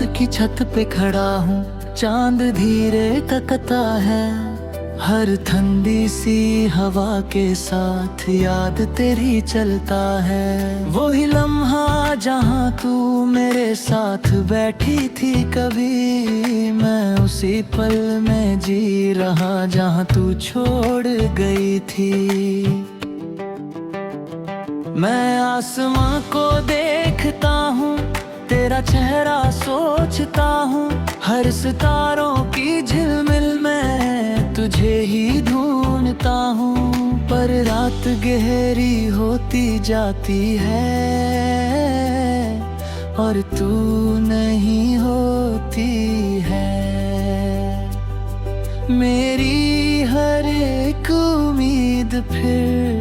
की छत पे खड़ा हूँ, चांद धीरे तकता है। हर ठंडी सी हवा के साथ याद तेरी चलता है। वही लम्हा जहाँ तू मेरे साथ बैठी थी कभी, मैं उसी पल में जी रहा जहाँ तू छोड़ गई थी। मैं आसमां को देखता हूँ, तेरा चेहरा सोचता हूँ। हर सितारों की झिलमिल में तुझे ही ढूंढता हूँ। पर रात गहरी होती जाती है और तू नहीं होती है। मेरी हर एक उम्मीद फिर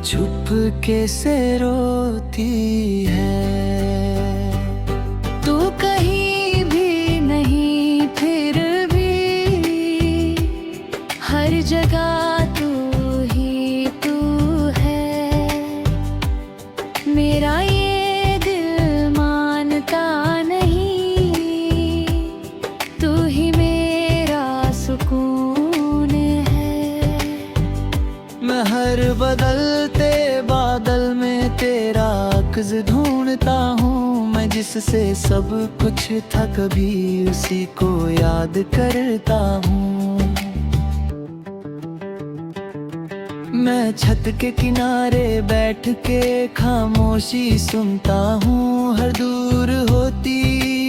चुपके से रोती है। तू कहीं भी नहीं, फिर भी हर जगह तू ही तू है। मेरा ये दिल मानता नहीं, तू ही मेरा सुकून है। मैं हर बदलते बादल में तेरा अक्स ढूंढता हूँ। मैं जिससे सब कुछ था कभी उसी को याद करता हूँ। मैं छत के किनारे बैठ के खामोशी सुनता हूँ। हर दूर होती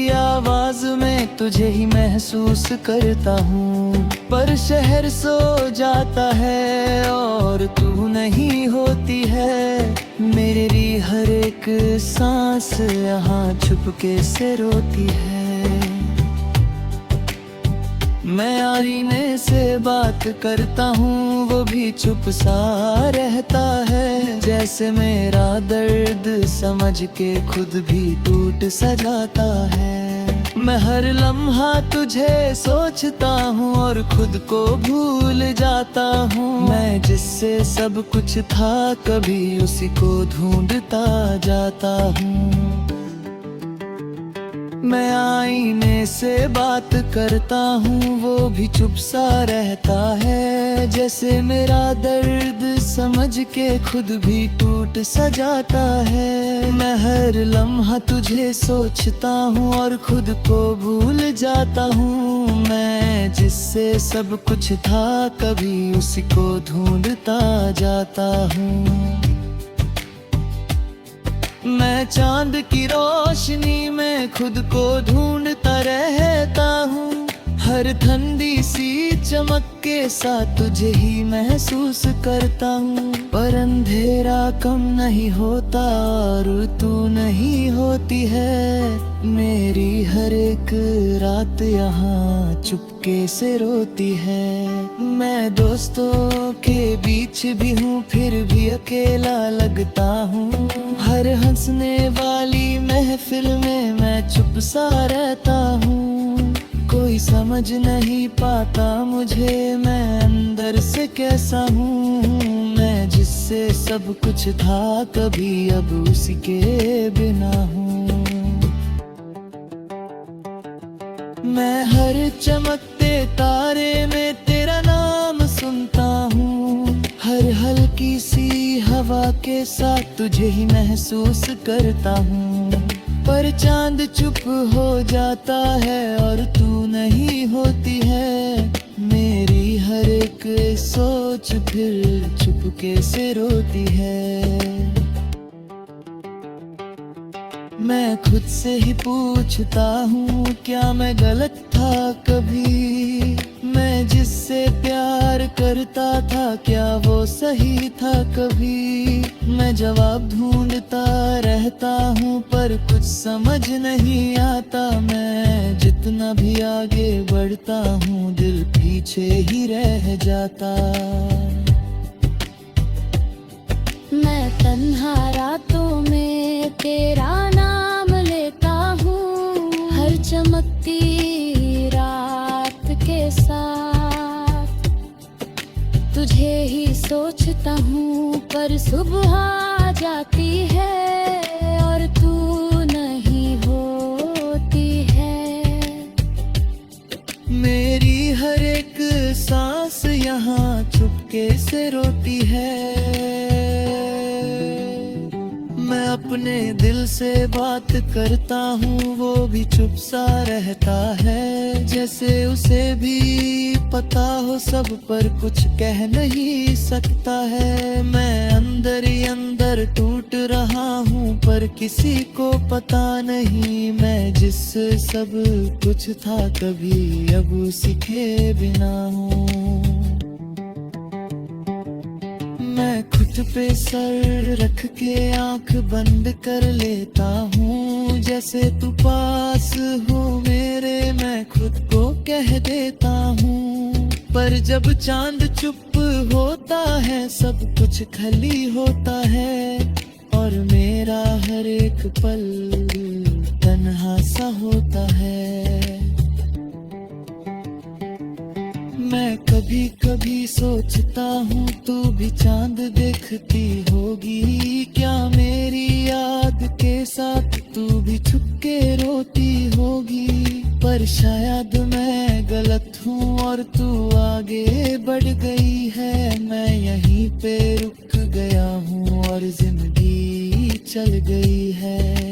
आवाज में तुझे ही महसूस करता हूँ। पर शहर सो जाता है और तू नहीं होती है। मेरी हर एक सांस यहाँ चुपके से रोती है। मैं आईने से बात करता हूँ, वो भी चुप सा रहता है। जैसे मेरा दर्द समझ के खुद भी टूट सा जाता है। मैं हर लम्हा तुझे सोचता हूँ और खुद को भूल जाता हूँ। मैं जिससे सब कुछ था कभी उसी को ढूंढता जाता हूँ। मैं आईने से बात करता हूँ, वो भी चुप सा रहता है। जैसे मेरा दर्द समझ के खुद भी टूट सा जाता है। मैं हर लम्हा तुझे सोचता हूँ और खुद को भूल जाता हूँ। मैं जिससे सब कुछ था कभी उसी को ढूंढता जाता हूँ। मैं चांद की रोशनी में खुद को ढूंढता रहता हूँ। हर ठंडी सी चमक के साथ तुझे ही महसूस करता हूँ। पर अंधेरा कम नहीं होता और तू नहीं होती है। मेरी हर एक रात यहाँ चुपके से रोती है। मैं दोस्तों के बीच भी हूँ, फिर भी अकेला लगता हूँ। हर हंसने वाली महफिल में मैं चुप सा रहता हूँ। कोई समझ नहीं पाता मुझे, मैं अंदर से कैसा हूँ। मैं जिससे सब कुछ था कभी अब उसी के बिना हूँ। मैं हर चमकते तारे में तेरा नाम सुनता हूँ। हर हल्की सी हवा के साथ तुझे ही महसूस करता हूँ। पर चांद चुप हो जाता है और तू नहीं होती है। मेरी हर एक सोच फिर चुपके से रोती है। मैं खुद से ही पूछता हूँ, क्या मैं गलत था कभी? मैं जिससे प्यार करता था क्या वो सही था कभी? मैं जवाब ढूंढता रहता हूँ पर कुछ समझ नहीं आता। मैं जितना भी आगे बढ़ता हूँ दिल पीछे ही रह जाता। मैं तन्हा रातों में तेरा नाम लेता हूँ। हर चमकती रात के साथ तुझे ही सोचता हूँ। पर सुबह आ जाती है और तू नहीं हो छुपके से रोती है। मैं अपने दिल से बात करता हूँ, वो भी चुप सा रहता है, जैसे उसे भी पता हो सब पर कुछ कह नहीं सकता है। मैं अंदर ही अंदर टूट रहा हूँ, पर किसी को पता नहीं मैं जिस सब कुछ था कभी अब उसी के बिना हूँ। मैं खुद पे सर रख के आंख बंद कर लेता हूँ, जैसे तू पास हो मेरे मैं खुद को कह देता हूँ। पर जब चांद चुप होता है सब कुछ खाली होता है, और मेरा हर एक पल तन्हा सा होता है। मैं कभी कभी सोचता हूँ तू भी चांद देखती होगी क्या, मेरी याद के साथ तू भी छुपके रोती होगी। पर शायद मैं गलत हूँ और तू आगे बढ़ गई है, मैं यहीं पे रुक गया हूँ और जिंदगी चल गई है।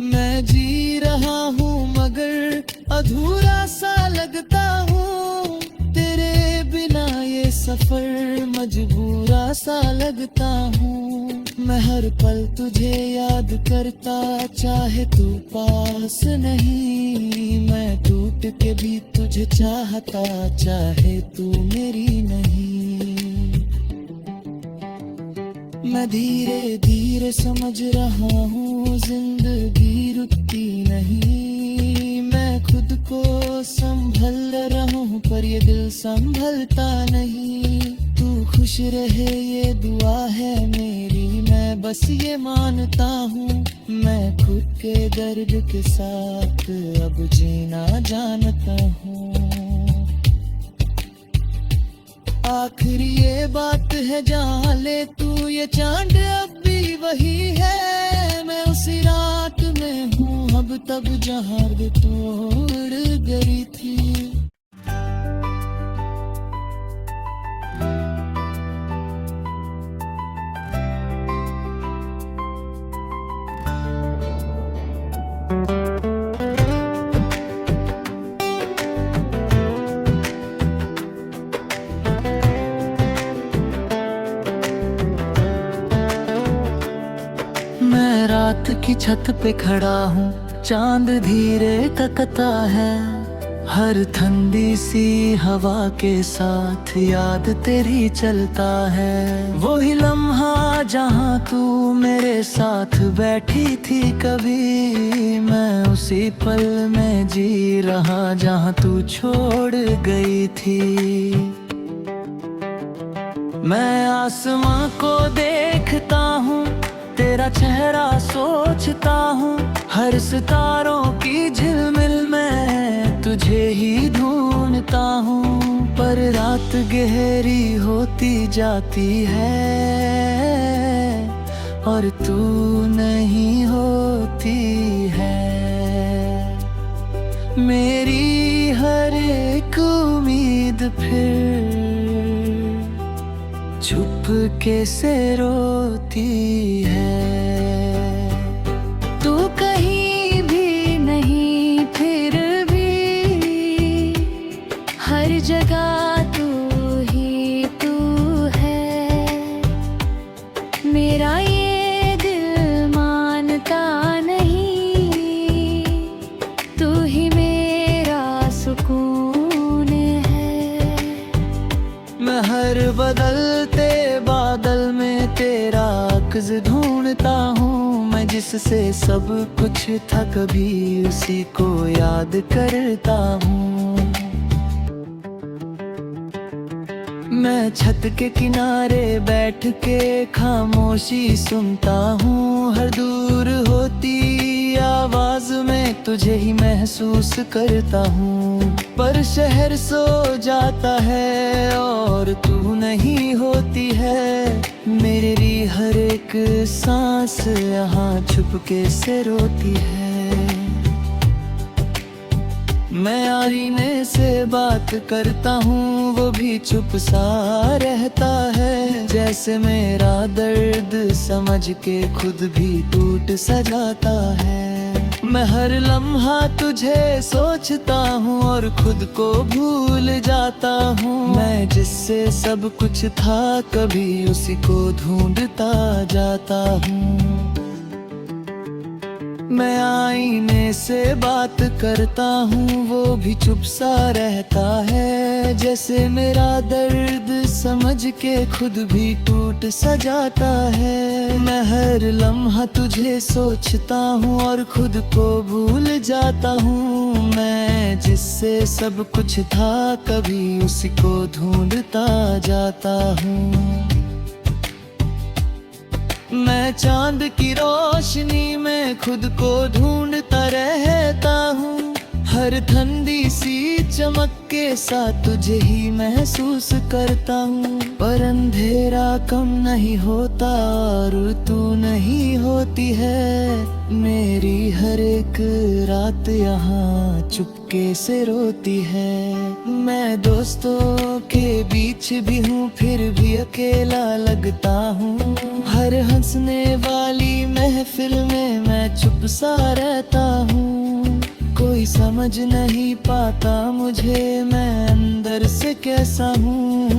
मैं जी रहा हूँ मगर अधूरा सा लगता हूँ, तेरे बिना ये सफर मजबूरा सा लगता हूँ। मैं हर पल तुझे याद करता, चाहे तू पास नहीं, मैं टूट के भी तुझे चाहता, चाहे तू मेरी नहीं। मैं धीरे धीरे समझ रहा हूँ जिंदगी रुकती नहीं, मैं खुद को संभल रहा हूँ पर ये दिल संभलता नहीं। तू खुश रहे ये दुआ है मेरी, मैं बस ये मानता हूँ, मैं खुद के दर्द के साथ अब जीना जानता हूँ। आखिरी ये बात है जहाँ ले तू ये चांद अब भी वही है, मैं उसी रात में हूँ अब तब जहाँ तोड़ गई थी। मैं रात की छत पे खड़ा हूँ, चांद धीरे तकता है, हर ठंडी सी हवा के साथ याद तेरी चलता है। वही लम्हा जहाँ तू मेरे साथ बैठी थी कभी, मैं उसी पल में जी रहा जहाँ तू छोड़ गई थी। मैं आसमां को देखता हूँ, तेरा चेहरा सोचता हूँ, हर सितारों की झिलमिल में तुझे ही ढूंढता हूँ। पर रात गहरी होती जाती है और तू नहीं होती है, मेरी हर एक उम्मीद फिर चुपके से रोती है। तू कहीं भी नहीं फिर भी हर जगह तू ही तू है, मेरा ये दिल मानता नहीं, तू ही मेरा सुकून है। मैं हर बदलते बादल में तेरा अक्स ढूंढता हूँ, मैं जिससे सब कुछ था कभी उसी को याद करता हूँ। मैं छत के किनारे बैठ के खामोशी सुनता हूँ, हर दूर होती आवाज में तुझे ही महसूस करता हूँ। पर शहर सो जाता है और तू नहीं होती है, मेरी हर एक सांस यहाँ छुपके से रोती है। मैं आईने से बात करता हूँ वो भी चुप सा रहता है, जैसे मेरा दर्द समझ के खुद भी टूट सा जाता है। मैं हर लम्हा तुझे सोचता हूँ और खुद को भूल जाता हूँ। मैं जिससे सब कुछ था कभी उसी को ढूंढता जाता हूँ। मैं आईने से बात करता हूँ वो भी चुप सा रहता है, जैसे मेरा दर्द समझ के खुद भी टूट सा जाता है। मैं हर लम्हा तुझे सोचता हूँ और खुद को भूल जाता हूँ। मैं जिससे सब कुछ था कभी उसी को ढूंढता जाता हूँ। मैं चांद की रोशनी में खुद को ढूंढता रहता हूँ। हर ठंडी सी चमक के साथ तुझे ही महसूस करता हूँ। पर अंधेरा कम नहीं होता और तू नहीं होती है। मेरी हर एक रात यहाँ चुपके से रोती है। मैं दोस्तों के बीच भी हूँ फिर भी अकेला लगता हूँ। हर हंसने वाली महफिल में मैं चुप सा रहता हूँ। कोई समझ नहीं पाता मुझे मैं अंदर से कैसा हूँ।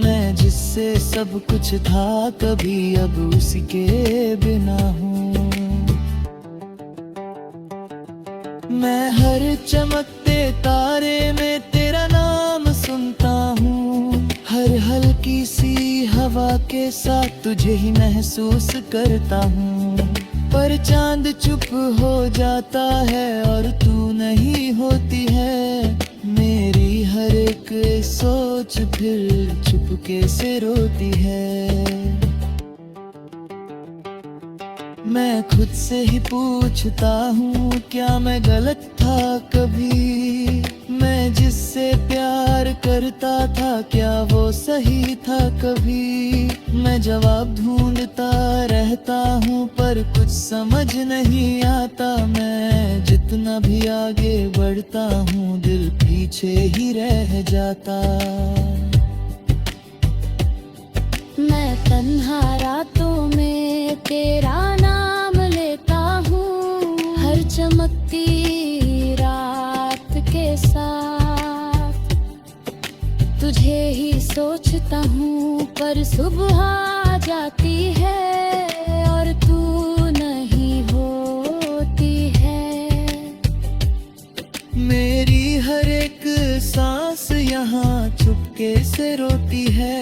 मैं जिससे सब कुछ था कभी अब उसी के बिना हूँ। मैं हर चमकते तारे में तेरा नाम सुनता हूँ। हर हल्की सी हवा के साथ तुझे ही महसूस करता हूँ। पर चांद चुप हो जाता है और तू नहीं होती है। मेरी हर एक सोच फिर चुपके से रोती है। मैं खुद से ही पूछता हूँ क्या मैं गलत था कभी। मैं जिससे प्यार करता था क्या वो सही था कभी। मैं जवाब ढूंढता रहता हूँ पर कुछ समझ नहीं आता। मैं जितना भी आगे बढ़ता हूँ दिल पीछे ही रह जाता। मैं तन्हा रातों में तेरा नाम लेता हूँ। हर चमकती रात के साथ तुझे ही सोचता हूँ। पर सुबह आ जाती है और तू नहीं होती है। मेरी हर एक सांस यहाँ चुपके से रोती है।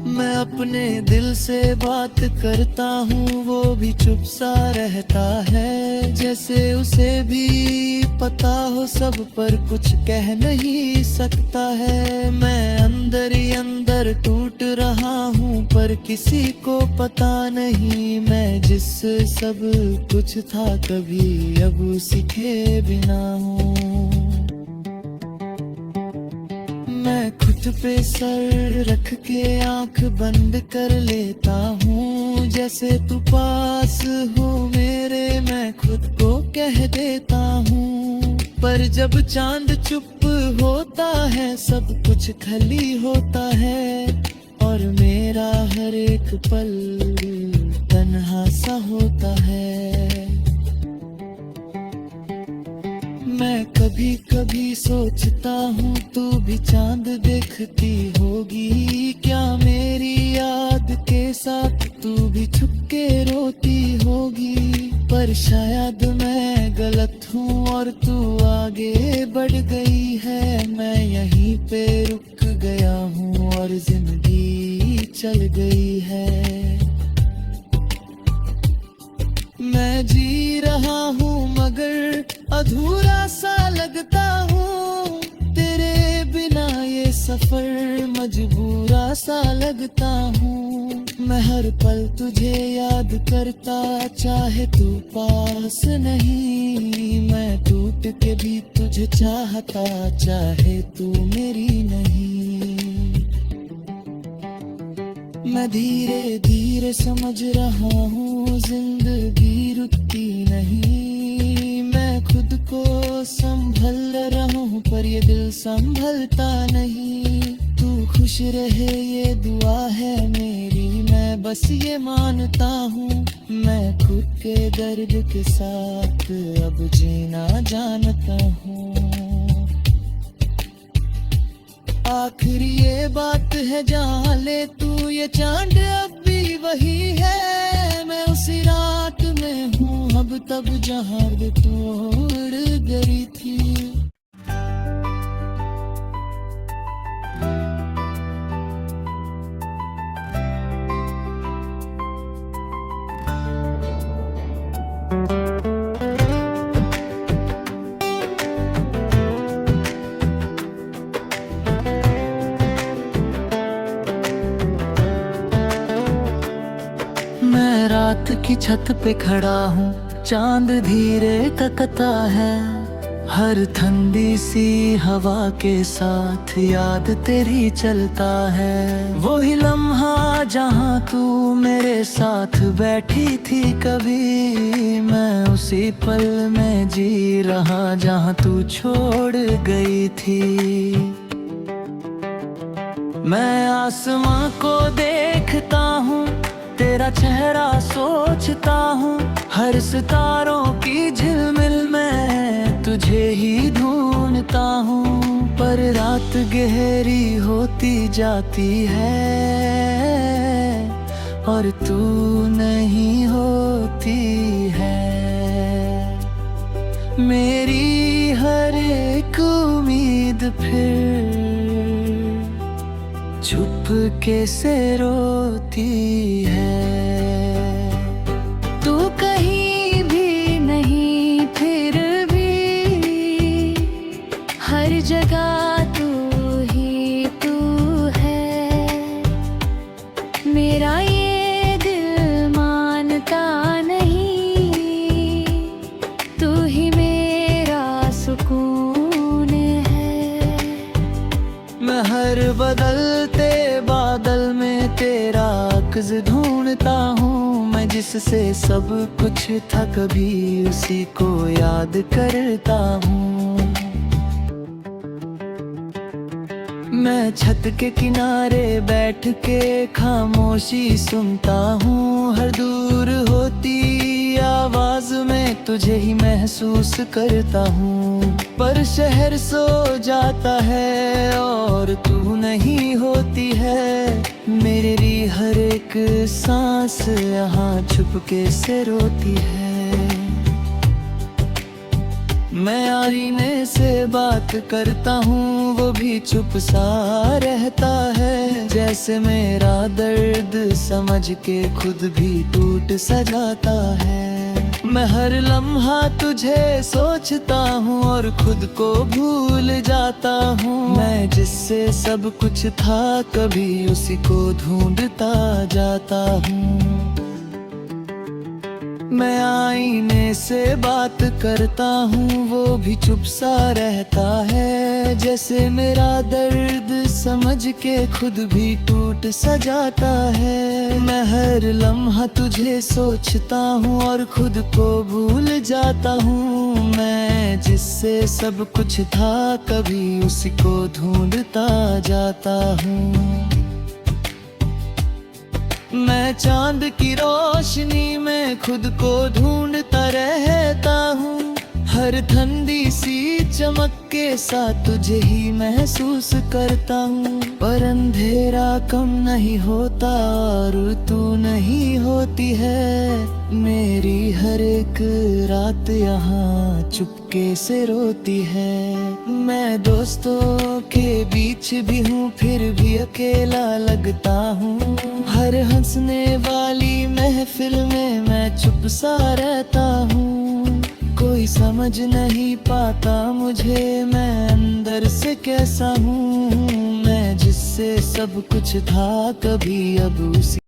मैं अपने दिल से बात करता हूँ वो भी चुप सा रहता है, जैसे उसे भी पता हो सब पर कुछ कह नहीं सकता है। मैं अंदर ही अंदर टूट रहा हूँ पर किसी को पता नहीं। मैं जिस सब कुछ था कभी अब उसी के बिना हूँ। मैं खुद पे सर रख के आंख बंद कर लेता हूँ, जैसे तू पास हो मेरे मैं खुद को कह देता हूँ। पर जब चांद चुप होता है सब कुछ खाली होता है और मेरा हर एक पल तन्हा सा होता है। मैं कभी कभी सोचता हूँ तू भी चांद देखती होगी क्या। मेरी याद के साथ तू भी छुप के रोती होगी। पर शायद मैं गलत हूँ और तू आगे बढ़ गई है। मैं यहीं पे रुक गया हूँ और जिंदगी चल गई है। मैं जी रहा हूँ मगर अधूरा सा लगता हूँ। तेरे बिना ये सफर मजबूरा सा लगता हूँ। मैं हर पल तुझे याद करता चाहे तू पास नहीं। मैं टूट के भी तुझे चाहता चाहे तू मेरी नहीं। मैं धीरे धीरे समझ रहा हूँ जिंदगी रुकती नहीं। मैं खुद खुद को संभल रहा हूँ, पर ये दिल संभलता नहीं। तू खुश रहे ये दुआ है मेरी, मैं बस ये मानता हूँ। मैं खुद के दर्द के साथ अब जीना जानता हूँ। आखिरी ये बात है जहाँ ले तू, ये चांद अब भी वही है। मैं उसी रात में हूँ अब तब जहाँ तोड़ गई थी। मैं रात की छत पे खड़ा हूँ, चांद धीरे तकता है। हर ठंडी सी हवा के साथ याद तेरी चलता है। वही लम्हा जहाँ तू मेरे साथ बैठी थी कभी, मैं उसी पल में जी रहा जहाँ तू छोड़ गई थी। मैं आसमां को देखता हूँ, तेरा चेहरा सोचता हूँ। हर सितारों की झिलमिल में तुझे ही ढूंढता हूँ। पर रात गहरी होती जाती है और तू नहीं होती है। मेरी हर एक उम्मीद फिर चुपके से रोती है। तू कहीं भी नहीं फिर भी, हर जगह तू ही तू है। मेरा ये दिल मानता नहीं, तू ही मेरा सुकून है। मैं हर बदलते बादल में तेरा अक्स ढूंढता हूँ। मैं जिससे सब कुछ था कभी उसी को याद करता हूँ। मैं छत के किनारे बैठ के खामोशी सुनता हूँ। हर दूर होती आवाज में तुझे ही महसूस करता हूँ। पर शहर सो जाता है और तू नहीं होती है। मेरी हर एक सांस यहाँ चुपके से रोती है। मैं आईने से बात करता हूँ, वो भी चुप सा रहता है। जैसे मेरा दर्द समझ के खुद भी टूट सा जाता है। मैं हर लम्हा तुझे सोचता हूँ और खुद को भूल जाता हूँ। मैं जिससे सब कुछ था कभी उसी को ढूंढता जाता हूँ। मैं आईने से बात करता हूँ, वो भी चुप सा रहता है। जैसे मेरा दर्द समझ के खुद भी टूट सा जाता है। मैं हर लम्हा तुझे सोचता हूँ और खुद को भूल जाता हूँ। मैं जिससे सब कुछ था कभी उसी को ढूंढता जाता हूँ। मैं चांद की रोशनी में खुद को ढूंढता रहता हूँ। हर ठंडी सी चमक के साथ तुझे ही महसूस करता हूँ। पर अंधेरा कम नहीं होता और तू नहीं होती है। मेरी हर एक रात यहाँ चुपके से रोती है। मैं दोस्तों के बीच भी हूँ फिर भी अकेला लगता हूँ। हर हंसने वाली महफिल में मैं चुप सा रहता हूँ। कोई समझ नहीं पाता मुझे मैं अंदर से कैसा हूँ। मैं जिससे सब कुछ था कभी अब उसी